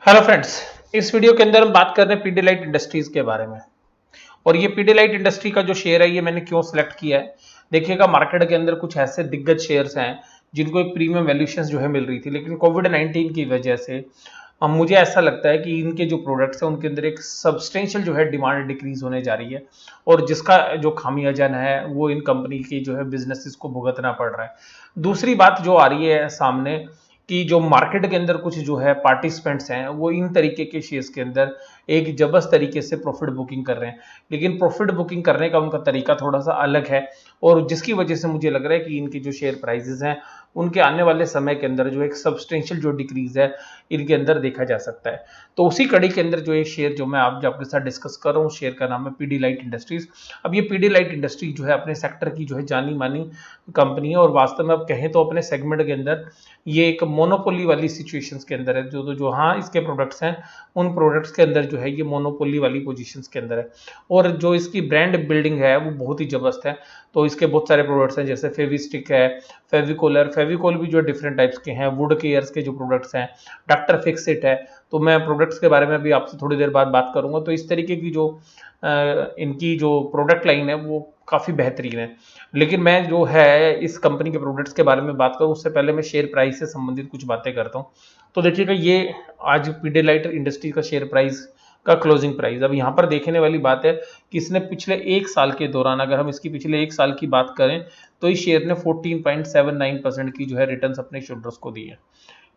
Hello friends. इस video के अंदर हम बात कर रहे हैं पीडीलाइट इंडस्ट्रीज के बारे में। और ये पीडीलाइट इंडस्ट्री का जो शेयर है ये मैंने क्यों सिलेक्ट किया है। देखिएगा, मार्केट के अंदर कुछ ऐसे दिग्गज शेयर्स हैं जिनको एक प्रीमियम वैल्यूएशन जो है मिल रही थी, लेकिन कोविड-19 की वजह से मुझे ऐसा लगता है कि इनके जो प्रोडक्ट्स हैं उनके अंदर एक सब्सटेंशियल जो है डिमांड डिक्रीज होने जा रही है। और जिसका जो खामियाजा है वो इन कंपनी की जो है बिजनेसेस को भुगतना पड़ रहा है। दूसरी बात जो आ रही है सामने कि जो मार्केट के अंदर कुछ जो है पार्टिसिपेंट्स हैं वो इन तरीके के शेयर्स के अंदर एक जबरदस्त तरीके से प्रॉफिट बुकिंग कर रहे हैं, लेकिन प्रॉफिट बुकिंग करने का उनका तरीका थोड़ा सा अलग है। और जिसकी वजह से मुझे लग रहा है कि इनके जो शेयर प्राइसेस हैं उनके आने वाले समय के अंदर जो एक सब्सटेंशियल जो डिक्रीज है इनके अंदर देखा जा सकता है। तो उसी कड़ी के अंदर जो एक शेयर जो मैं आप आपके साथ डिस्कस कर रहा हूँ, शेयर का नाम है पीडीलाइट इंडस्ट्रीज। अब ये पीडीलाइट इंडस्ट्री जो है अपने सेक्टर की जो है जानी मानी कंपनी है, और वास्तव में अब कहें तो अपने सेगमेंट के अंदर ये एक मोनोपोली वाली सिचुएशंस के अंदर है। जो हाँ इसके प्रोडक्ट्स हैं उन प्रोडक्ट्स के अंदर जो है ये मोनोपोली वाली पोजीशंस के अंदर है। और जो इसकी ब्रांड बिल्डिंग है वो बहुत ही जबरदस्त है। तो इसके बहुत सारे प्रोडक्ट्स हैं, जैसे फेविस्टिक है, फेविकोल भी जो डिफरेंट टाइप्स के हैं, वुड केयर्स के जो प्रोडक्ट्स हैं, डॉक्टर फिक्सिट है। तो मैं प्रोडक्ट्स के बारे में भी आपसे थोड़ी देर बाद बात करूंगा। तो इस तरीके की जो इनकी जो प्रोडक्ट लाइन है वो काफ़ी बेहतरीन है। लेकिन मैं जो है इस कंपनी के प्रोडक्ट्स के बारे में बात करूं उससे पहले मैं शेयर प्राइस से संबंधित कुछ बातें करता हूं। तो देखिएगा, ये आज पीडीलाइट इंडस्ट्री का शेयर प्राइस का क्लोजिंग प्राइस, अब यहाँ पर देखने वाली बात है कि इसने पिछले एक साल के दौरान, अगर हम इसकी पिछले एक साल की बात करें तो इस शेयर ने 14.79% की जो है रिटर्न्स अपने शेयर्स को दी है।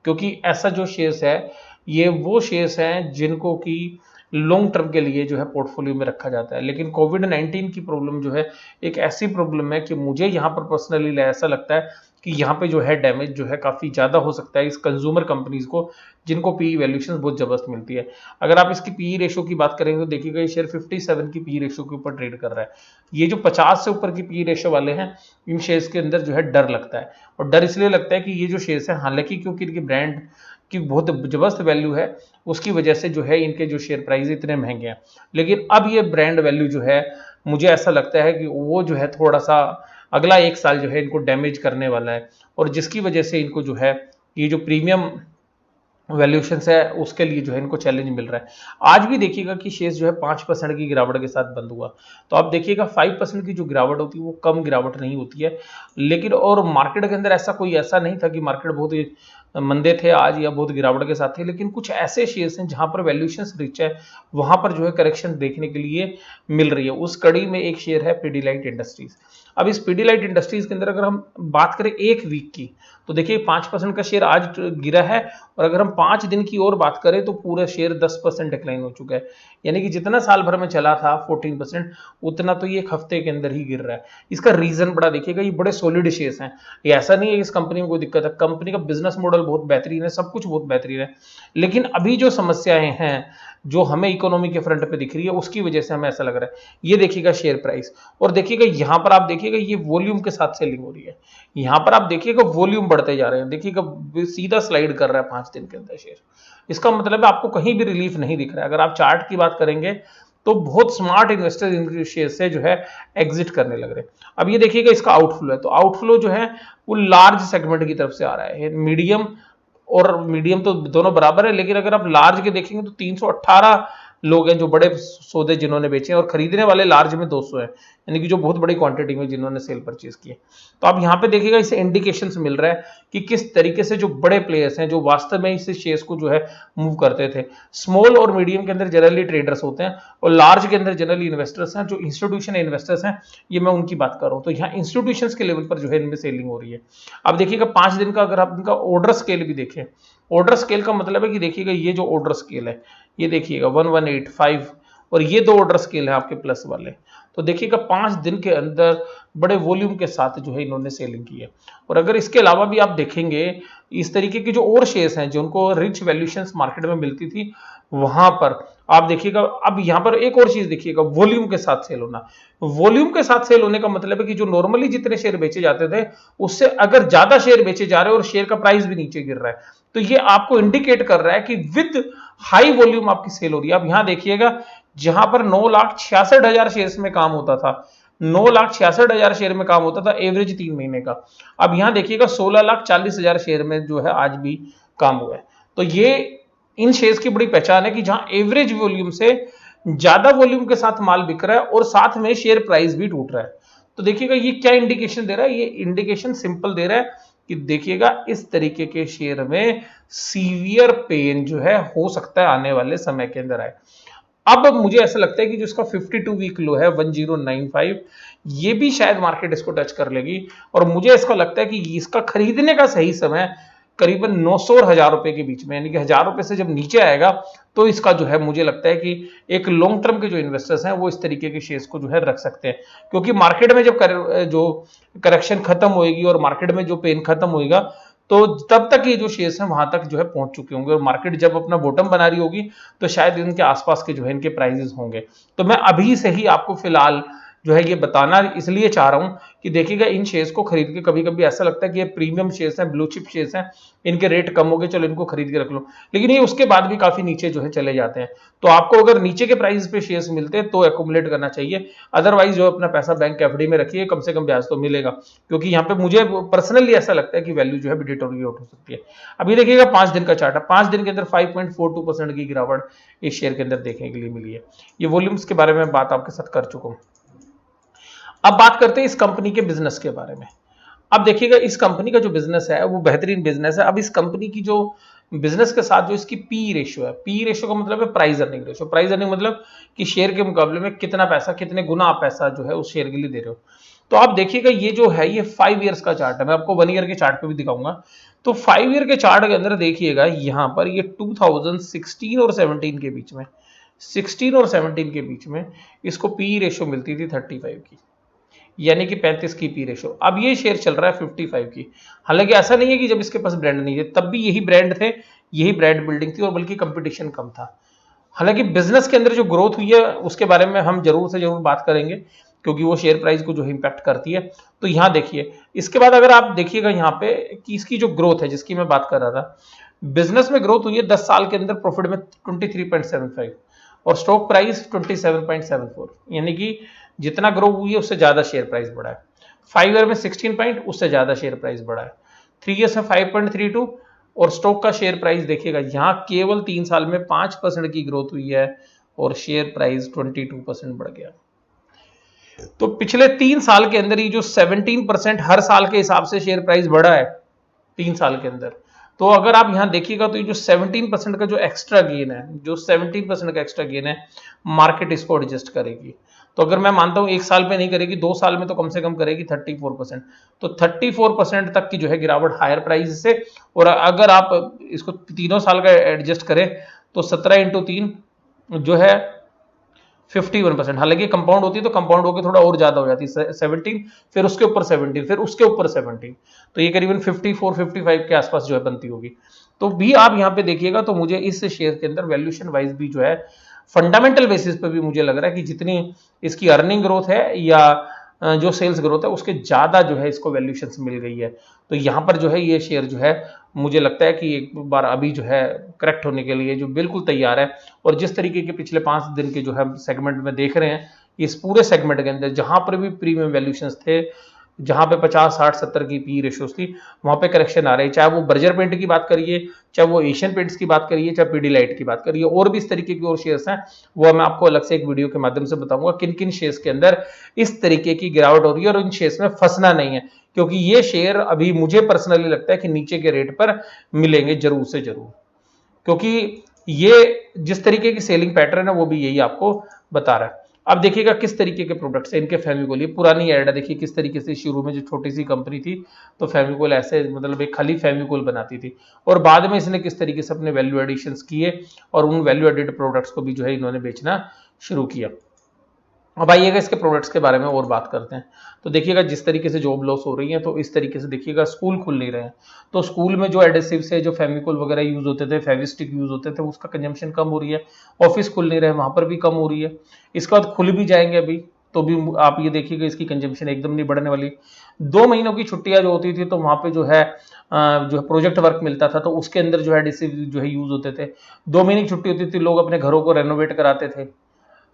क्योंकि ऐसा जो शेयर्स है ये वो शेयर्स हैं जिनको कि लॉन्ग टर्म के लिए जो है पोर्टफोलियो में रखा जाता है। लेकिन कोविड-19 की प्रॉब्लम जो है एक ऐसी प्रॉब्लम है कि मुझे यहाँ पर पर्सनली ऐसा लगता है कि यहाँ पे जो है डैमेज जो है काफ़ी ज़्यादा हो सकता है इस कंज्यूमर कंपनीज को, जिनको पी वैल्यूएशन बहुत जबरदस्त मिलती है। अगर आप इसकी पी रेशो की बात करेंगे तो देखिएगा ये शेयर 57 की पी रेशो के ऊपर ट्रेड कर रहा है। ये जो 50 से ऊपर की पी रेशो वाले हैं इन शेयर्स के अंदर जो है डर लगता है। और डर इसलिए लगता है कि ये जो शेयर्स है, हालांकि क्योंकि इनकी ब्रांड की बहुत जबरदस्त वैल्यू है उसकी वजह से जो है इनके जो शेयर प्राइस इतने महंगे हैं, लेकिन अब ये ब्रांड वैल्यू जो है मुझे ऐसा लगता है कि वो जो है थोड़ा सा अगला एक साल जो है इनको डैमेज करने वाला है। और जिसकी वजह से इनको जो है ये जो प्रीमियम वैल्यूएशन है उसके लिए जो है इनको चैलेंज मिल रहा है। आज भी देखिएगा कि शेयर जो है 5% की गिरावट के साथ बंद हुआ। तो आप देखिएगा 5% की जो गिरावट होती है वो कम गिरावट नहीं होती है। लेकिन और मार्केट के अंदर ऐसा नहीं था कि मार्केट बहुत ही मंदे थे आज या बहुत गिरावट के साथ थे, लेकिन कुछ ऐसे शेयर्स हैं जहां पर वैल्यूएशन रिच है, वहां पर जो है करेक्शन देखने के लिए मिल रही है। उस कड़ी में एक शेयर है पीडीलाइट इंडस्ट्रीज। अब इस पीडीलाइट इंडस्ट्रीज के अंदर अगर हम बात करें एक वीक की, तो देखिए 5% का शेयर आज गिरा है। और अगर हम 5 दिन की और बात करें तो पूरा शेयर 10% डिक्लाइन हो चुका है। यानी कि जितना साल भर में चला था 14%, उतना तो ये एक हफ्ते के अंदर ही गिर रहा है। इसका रीजन बड़ा देखिएगा, ये बड़े सॉलिड शेयर्स हैं। ये ऐसा नहीं है कि इस कंपनी में कोई दिक्कत है, कंपनी का बिजनेस मॉडल बहुत बेहतरीन है, सब कुछ बहुत बेहतरीन है। लेकिन अभी जो समस्याएं हैं जो हमें इकोनॉमी के फ्रंट पे दिख रही है उसकी वजह से हमें ऐसा लग रहा है। ये देखिएगा शेयर प्राइस, और देखिएगा यहां पर आप देखिएगा ये वॉल्यूम के साथ सेलिंग हो रही है। यहां पर आप देखिएगा वॉल्यूम बढ़ते जा रहे हैं, देखिएगा सीधा स्लाइड कर रहा है 5 दिन के अंदर शेयर। इसका मतलब है आपको कहीं भी रिलीफ नहीं दिख रहा है। अगर आप चार्ट की बात करेंगे तो बहुत स्मार्ट इन्वेस्टर इन शेयर से जो है एग्जिट करने लग रहे हैं। अब ये देखिएगा इसका आउटफ्लो है, तो आउटफ्लो जो है वो लार्ज सेगमेंट की तरफ से आ रहा है। मीडियम तो दोनों बराबर है, लेकिन अगर आप लार्ज के देखेंगे तो 318 लोग हैं जो बड़े सौदे जिन्होंने बेचे हैं, और खरीदने वाले लार्ज में 200 हैं, यानी कि जो बहुत बड़ी क्वांटिटी में जिन्होंने सेल परचेज किए। तो आप यहां पे देखिएगा इसे इंडिकेशंस मिल रहा है कि किस तरीके से जो बड़े प्लेयर्स हैं जो वास्तव में इस शेयर्स को जो है मूव करते थे। स्मॉल और मीडियम के अंदर जनरली ट्रेडर्स होते हैं और लार्ज के अंदर जनरली इन्वेस्टर्स हैं, जो इंस्टीट्यूशनल इन्वेस्टर्स हैं, ये मैं उनकी बात कर रहा हूं। तो यहाँ इंस्टीट्यूशंस के लेवल पर जो है इनमें सेलिंग हो रही है। अब देखिएगा 5 दिन का अगर आप इनका ऑर्डर स्केल भी देखें, ऑर्डर स्केल का मतलब है कि देखिएगा ये जो ऑर्डर स्केल है ये देखिएगा 1185, और ये दो ऑर्डर स्केल है आपके प्लस वाले। तो देखिएगा 5 दिन के अंदर बड़े वॉल्यूम के साथ जो है इन्होंने सेलिंग की है। और अगर इसके अलावा भी आप देखेंगे इस तरीके की जो और शेयर्स हैं जो उनको रिच वैल्यूएशंस मार्केट में मिलती थी, वहां पर आप देखिएगा अब यहां पर एक और चीज देखिएगा, वॉल्यूम के साथ सेल होना। वॉल्यूम के साथ सेल होने का मतलब है कि जो नॉर्मली जितने शेयर बेचे जाते थे उससे अगर ज्यादा शेयर बेचे जा रहे हैं और शेयर का प्राइस भी नीचे गिर रहा है, तो ये आपको इंडिकेट कर रहा है कि विद हाई वॉल्यूम आपकी सेल हो रही है। अब यहां देखिएगा जहां पर 9,66,000 शेयर्स में काम होता था, 9,66,000 शेयर में काम होता था एवरेज 3 महीने का, अब यहां देखिएगा 16,40,000 शेयर में जो है आज भी काम हुआ है। तो ये इन शेयर्स की बड़ी पहचान है कि जहां एवरेज वॉल्यूम से ज्यादा वॉल्यूम के साथ माल बिक रहा है और साथ में शेयर प्राइस भी टूट रहा है। तो देखिएगा ये क्या इंडिकेशन दे रहा है, ये इंडिकेशन सिंपल दे रहा है कि देखिएगा इस तरीके के शेयर में सीवियर पेन जो है हो सकता है आने वाले समय के अंदर आए। अब मुझे ऐसा लगता है कि जो इसका 52 वीक लो है 1095, ये भी शायद मार्केट इसको टच कर लेगी और मुझे इसका लगता है कि इसका खरीदने का सही समय करीबन 900 और 1000 रुपए के बीच में, यानी कि 1000 रुपए से जब नीचे आएगा तो इसका जो है मुझे लगता है कि एक लॉन्ग टर्म के जो इन्वेस्टर्स हैं वो इस तरीके के शेयर्स को जो है रख सकते हैं, क्योंकि मार्केट में जब जो करेक्शन खत्म होएगी और मार्केट में जो पेन खत्म होएगा तो तब तक ये जो शेयर्स हैं वहां तक जो है पहुंच चुके होंगे और मार्केट जब अपना बॉटम बना रही होगी तो शायद इनके आसपास के जो है इनके प्राइसेस होंगे। तो मैं अभी से ही आपको फिलहाल जो है ये बताना इसलिए चाह रहा हूं कि देखिएगा इन शेयर्स को खरीद के कभी कभी ऐसा लगता है कि ये प्रीमियम शेयर्स हैं, ब्लू चिप शेयर्स हैं, इनके रेट कम हो गए चलो इनको खरीद के रख लो, लेकिन ये उसके बाद भी काफी नीचे जो है चले जाते हैं। तो आपको अगर नीचे के प्राइस पे शेयर्स मिलते हैं तो एक्यूमुलेट करना चाहिए, अदरवाइज जो अपना पैसा बैंक एफडी में रखिए, कम से कम ब्याज तो मिलेगा, क्योंकि यहाँ पे मुझे पर्सनली ऐसा लगता है कि वैल्यू जो है डिटोरिएट हो सकती है। अभी देखिएगा 5 दिन का चार्ट है, 5 दिन के अंदर 5.42% की गिरावट इस शेयर के अंदर देखने के लिए मिली है। ये वॉल्यूम्स के बारे में बात आपके साथ कर चुका हूं। अब बात करते हैं इस कंपनी के बिजनेस के बारे में। अब देखिएगा इस कंपनी का जो बिजनेस है वो बेहतरीन बिजनेस है। अब इस कंपनी की जो बिजनेस के साथ जो इसकी पी रेशियो है, पी रेशियो का मतलब है price earning ratio, price earning मतलब कि शेयर के मुकाबले में कितना पैसा, कितने गुना आप पैसा जो है उस शेयर के लिए दे रहे हो। तो आप देखिएगा ये जो है ये 5 ईयर्स का चार्ट है, मैं आपको 1 ईयर के चार्ट पे भी दिखाऊंगा। तो 5 ईयर के चार्ट के अंदर देखिएगा यहाँ पर ये 2016 और 17 के बीच में, 16 और 17 के बीच में इसको पी रेशियो मिलती थी 35 की, यानी कि 35 की पी रेशो। अब ये शेयर चल रहा है 55 की। हालांकि ऐसा नहीं है कि जब इसके पास ब्रांड नहीं थे तब भी यही ब्रांड थे, यही ब्रांड बिल्डिंग थी और बल्कि कंपटीशन कम था। हालांकि बिजनेस के अंदर जो ग्रोथ हुई है उसके बारे में हम जरूर से जरूर बात करेंगे, क्योंकि वो शेयर प्राइस को जो इंपैक्ट करती है। तो यहाँ देखिए इसके बाद अगर आप देखिएगा यहाँ पे कि इसकी जो ग्रोथ है जिसकी मैं बात कर रहा था, बिजनेस में ग्रोथ हुई है 10 साल के अंदर प्रॉफिट में 23.75 और स्टॉक प्राइस 27.74, यानी कि जितना ग्रो हुई है उससे ज्यादा शेयर प्राइस बढ़ा है। 5 ईयर में 16 पॉइंट, उससे ज्यादा शेयर प्राइस बढ़ा है। 3 ईयर्स में 5.32 और स्टॉक का शेयर प्राइस देखिएगा यहाँ केवल 3 साल में 5% की ग्रोथ हुई है और शेयर प्राइस 22% बढ़ गया। तो पिछले 3 साल के अंदर ही जो 17% हर साल के हिसाब से शेयर प्राइस बढ़ा है 3 साल के अंदर, तो अगर आप यहां देखिएगा तो ये जो 17% का जो एक्स्ट्रा गेन है, जो 17% का एक्स्ट्रा गेन है, मार्केट इसको एडजस्ट करेगी। तो अगर मैं मानता हूं 1 साल पे नहीं करेगी, 2 साल में तो कम से कम करेगी 34%। तो 34% तक की जो है गिरावट हायर प्राइस से, और अगर आप इसको तीनों साल का एडजस्ट करें तो 17 इंटू 3 जो है 51%। हालांकि कंपाउंड होती है तो कंपाउंड होकर थोड़ा और ज्यादा हो जाती है, 17 फिर उसके ऊपर 17 फिर उसके ऊपर 17, तो ये करीबन 54-55 के आसपास जो है बनती होगी। तो भी आप यहाँ पे देखिएगा तो मुझे इस शेयर के अंदर वैल्यूएशन वाइज भी जो है फंडामेंटल बेसिस पे भी मुझे लग रहा है कि जितनी इसकी अर्निंग ग्रोथ है या जो सेल्स ग्रोथ है उसके ज्यादा जो है इसको वैल्यूएशन मिल गई है। तो यहाँ पर जो है ये शेयर जो है मुझे लगता है कि एक बार अभी जो है करेक्ट होने के लिए जो बिल्कुल तैयार है। और जिस तरीके के पिछले 5 दिन के जो है सेगमेंट में देख रहे हैं, इस पूरे सेगमेंट के अंदर जहां पर भी प्रीमियम वैल्यूएशंस थे, जहां पे 50, 60, 70 की पी रेशियोज थी, वहां पे करेक्शन आ रही है। चाहे वो बर्जर पेंट की बात करिए, चाहे वो एशियन पेंट्स की बात करिए, चाहे पीडीलाइट की बात करिए, और भी इस तरीके के और शेयर्स हैं, वो मैं आपको अलग से एक वीडियो के माध्यम से बताऊंगा किन किन शेयर्स के अंदर इस तरीके की गिरावट हो रही है और इन शेयर्स में फंसना नहीं है, क्योंकि ये शेयर अभी मुझे पर्सनली लगता है कि नीचे के रेट पर मिलेंगे जरूर से जरूर, क्योंकि ये जिस तरीके की सेलिंग पैटर्न है वो भी यही आपको बता रहा है। अब देखिएगा किस तरीके के प्रोडक्ट्स है इनके। फेविकोल, ये पुरानी ऐड है, देखिए किस तरीके से शुरू में जो छोटी सी कंपनी थी तो फेविकोल ऐसे मतलब एक खाली फेविकोल बनाती थी, और बाद में इसने किस तरीके से अपने वैल्यू एडिशंस किए और उन वैल्यू एडेड प्रोडक्ट्स को भी जो है इन्होंने बेचना शुरू किया। अब आइएगा इसके प्रोडक्ट्स के बारे में और बात करते हैं। तो देखिएगा जिस तरीके से जॉब लॉस हो रही है तो इस तरीके से देखिएगा स्कूल खुल नहीं रहे हैं, तो स्कूल में जो एडेसिव से जो फेविकोल वगैरह यूज होते थे, फेविस्टिक यूज होते थे, उसका कंजम्पशन कम हो रही है। ऑफिस खुल नहीं रहे, वहां पर भी कम हो रही है। इसके बाद खुल भी जाएंगे अभी तो भी आप ये देखिएगा इसकी कंजम्पशन एकदम नहीं बढ़ने वाली। 2 महीनों की छुट्टियां जो होती थी तो वहां पे जो है प्रोजेक्ट वर्क मिलता था तो उसके अंदर जो है एडेसिव जो है यूज होते थे। 2 महीने की छुट्टी होती थी, लोग अपने घरों को रेनोवेट कराते थे,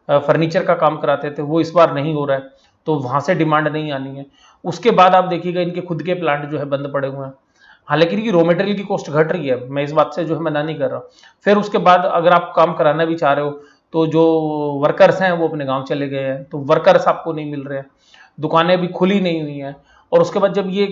फर्नीचर का काम कराते थे, वो इस बार नहीं हो रहा है तो वहां से डिमांड नहीं आनी है। उसके बाद आप देखिएगा इनके खुद के प्लांट जो है बंद पड़े हुए हैं। हाँ, लेकिन ये रॉ मटेरियल की कॉस्ट घट रही है, मैं इस बात से जो है मना नहीं कर रहा। फिर उसके बाद अगर आप काम कराना भी चाह रहे हो, तो जो वर्कर्स हैं वो अपने गांव चले गए हैं, तो वर्कर्स आपको नहीं मिल रहे हैं, दुकानें भी खुली नहीं हुई हैं। और उसके बाद जब ये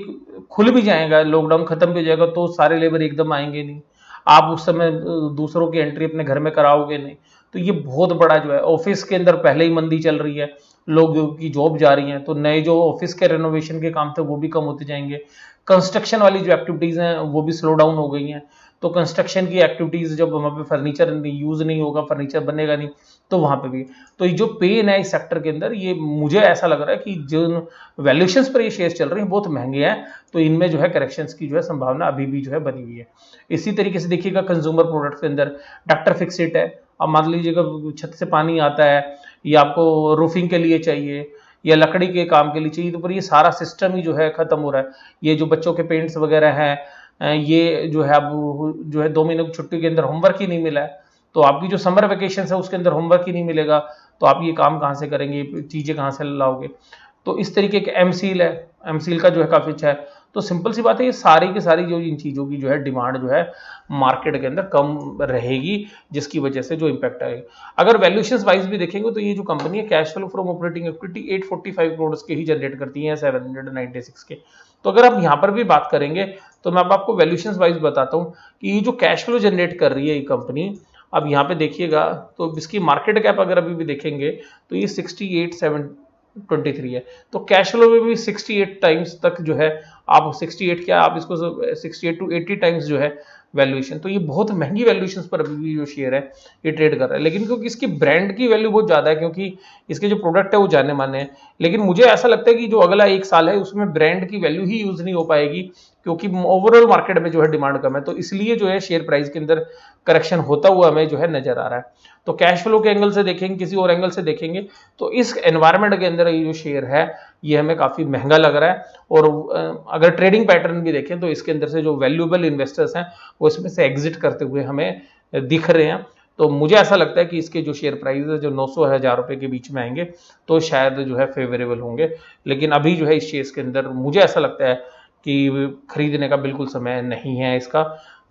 खुल भी जाएगा, लॉकडाउन खत्म भी हो जाएगा, तो सारे लेबर एकदम आएंगे नहीं, आप उस समय दूसरों की एंट्री अपने घर में कराओगे नहीं। तो ये बहुत बड़ा जो है, ऑफिस के अंदर पहले ही मंदी चल रही है, लोगों की जॉब जा रही हैं, तो नए जो ऑफिस के रेनोवेशन के काम थे वो भी कम होते जाएंगे। कंस्ट्रक्शन वाली जो एक्टिविटीज हैं वो भी स्लो डाउन हो गई हैं। तो कंस्ट्रक्शन की एक्टिविटीज, जब वहाँ पे फर्नीचर यूज नहीं होगा, फर्नीचर बनेगा नहीं, तो वहाँ पे भी तो ये जो पेन है इस सेक्टर के अंदर, ये मुझे ऐसा लग रहा है कि जिन वैल्यूएशंस पर ये शेयर चल रहे हैं बहुत महंगे हैं, तो इनमें जो है करेक्शंस की जो है संभावना अभी भी जो है बनी हुई है। इसी तरीके से देखिएगा कंज्यूमर प्रोडक्ट के अंदर डॉक्टर फिक्सिट है। अब मान लीजिएगा छत से पानी आता है, या आपको रूफिंग के लिए चाहिए, या लकड़ी के काम के लिए चाहिए, तो पर ये सारा सिस्टम ही जो है खत्म हो रहा है। ये जो बच्चों के पेंट्स वगैरह हैं, ये जो है अब जो है 2 महीने की छुट्टी के अंदर होमवर्क ही नहीं मिला है, तो आपकी जो समर वेकेशन है उसके अंदर होमवर्क ही नहीं मिलेगा, तो आप ये काम कहाँ से करेंगे, चीजें कहाँ से लाओगे। तो इस तरीके के एमसील है, एमसील का जो है काफी अच्छा है। तो सिंपल सी बात है, ये सारी की सारी जो इन चीजों की जो है डिमांड जो है मार्केट के अंदर कम रहेगी, जिसकी वजह से जो इम्पैक्ट आएगा। अगर वैल्यूएशंस वाइज भी देखेंगे तो ये जो कंपनी है, cash flow from operating equity 845 crore के ही जनरेट करती है 796 के। तो अगर आप यहाँ पर भी बात करेंगे, तो मैं अब आपको वैल्यूएशंस वाइज बताता हूँ कि ये जो कैश फ्लो जनरेट कर रही है ये कंपनी, अब यहाँ पे देखिएगा तो इसकी मार्केट कैप अगर अभी भी देखेंगे, तो ये 68,723 है। तो कैश फ्लो में भी 68 टाइम्स तक जो है, आप 68 क्या, आप इसको 68 टू 80 टाइम्स जो है वैल्यूएशन, तो ये बहुत महंगी वैल्यूएशन पर अभी भी जो शेयर है ये ट्रेड कर रहा है। लेकिन क्योंकि इसकी ब्रांड की वैल्यू बहुत ज्यादा है, क्योंकि इसके जो प्रोडक्ट है वो जाने माने हैं, लेकिन मुझे ऐसा लगता है कि जो अगला 1 साल है उसमें ब्रांड की वैल्यू ही यूज नहीं हो पाएगी, क्योंकि ओवरऑल मार्केट में जो है डिमांड कम है, तो इसलिए जो है शेयर प्राइस के अंदर करेक्शन होता हुआ हमें जो है नजर आ रहा है। तो कैश फ्लो के एंगल से देखेंगे, किसी और एंगल से देखेंगे, तो इस एनवायरमेंट के अंदर ये जो शेयर है ये हमें काफी महंगा लग रहा है। और अगर ट्रेडिंग पैटर्न भी देखें तो इसके अंदर से जो वैल्यूएबल इन्वेस्टर्स हैं वो इसमें से एग्जिट करते हुए हमें दिख रहे हैं। तो मुझे ऐसा लगता है कि इसके जो शेयर प्राइस है जो 900 1000 रुपए के बीच में आएंगे तो शायद जो है फेवरेबल होंगे। लेकिन अभी जो है इस शेयर के अंदर मुझे ऐसा लगता है कि खरीदने का बिल्कुल समय नहीं है इसका।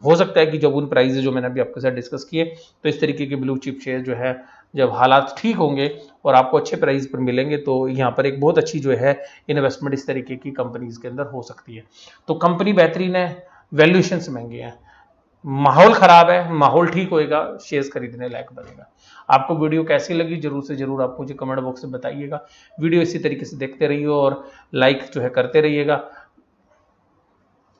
हो सकता है कि जब उन प्राइस जो मैंने अभी आपके साथ डिस्कस किए, तो इस तरीके के ब्लू चिप शेयर जो है जब हालात ठीक होंगे और आपको अच्छे प्राइस पर मिलेंगे, तो यहाँ पर एक बहुत अच्छी जो है इन्वेस्टमेंट इस तरीके की कंपनीज के अंदर हो सकती है। तो कंपनी बेहतरीन है, वैल्यूएशंस महंगे हैं, माहौल खराब है, माहौल ठीक होएगा शेयर्स खरीदने लायक बनेगा। आपको वीडियो कैसी लगी जरूर से जरूर आप मुझे कमेंट बॉक्स में बताइएगा। वीडियो इसी तरीके से देखते रहिए और लाइक जो है करते रहिएगा।